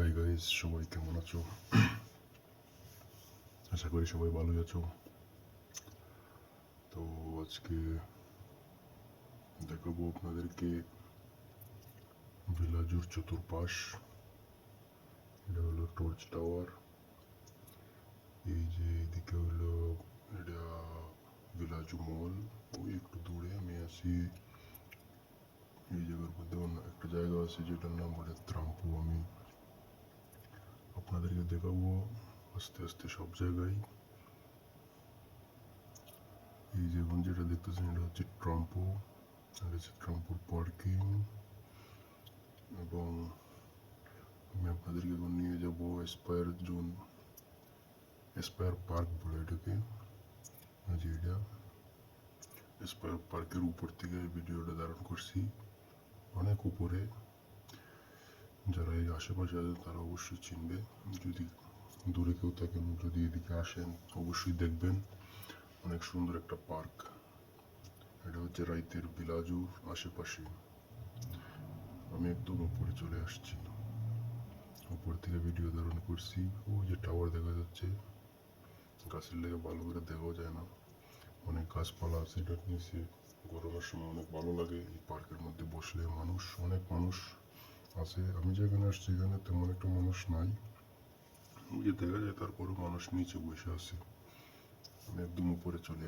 Hi guys, সবাই কেমন আছো? আশা করি সবাই ভালোই আছো। তো আজকে দেখাবো আপনাদেরকে ভিলাজুর চতুর্পাশ। এটা হলো টর্চ টাওয়ার। এই যে এদিকে হলো এটা ভিলাজু মল। ওই একটু দূরে আমি আছি। এই জায়গার মধ্যে অন্য একটা জায়গা আছে যেটার নাম বলে ত্রাম্পু। আমি আপনাদেরকে দেখাবো আস্তে আস্তে সব জায়গায়। এই যে এখন যেটা দেখতেছেন এটা হচ্ছে ট্রাম্পো, এটা হচ্ছে ট্রাম্পোর পার্কিং। এবং আমি আপনাদেরকে এখন নিয়ে যাবো এসপায়ার জোন, এসপায়ার পার্ক বলে এটাকে। যে এটা এসপায়ার পার্কের উপর থেকে ভিডিওটা ধারণ করছি, অনেক উপরে। যারা এই আশেপাশে আছে তারা অবশ্যই চিনবে। যদি দূরে কেউ থাকেন, যদি এদিকে আসেন অবশ্যই দেখবেন। অনেক সুন্দর একটা পার্ক। এটা হচ্ছে রাইতের ভিলাজুর আশেপাশে। আমি একদম উপরে চলে আসছি, উপর থেকে ভিডিও ধারণ করছি। ওই যে টাওয়ার দেখা যাচ্ছে, গাছের লেগে ভালো করে দেখাও যায় না, অনেক গাছপালা আছে এটার নিচে। গরমের সময় অনেক ভালো লাগে এই পার্কের মধ্যে বসলে। অনেক মানুষ আছে। আমি যেখানে আসছি এখানে তেমন একটা মানুষ নাই, ওই যে দেখা যায়, তারপরেও মানুষ নিচে বসে আছে। আমি একদম উপরে চলে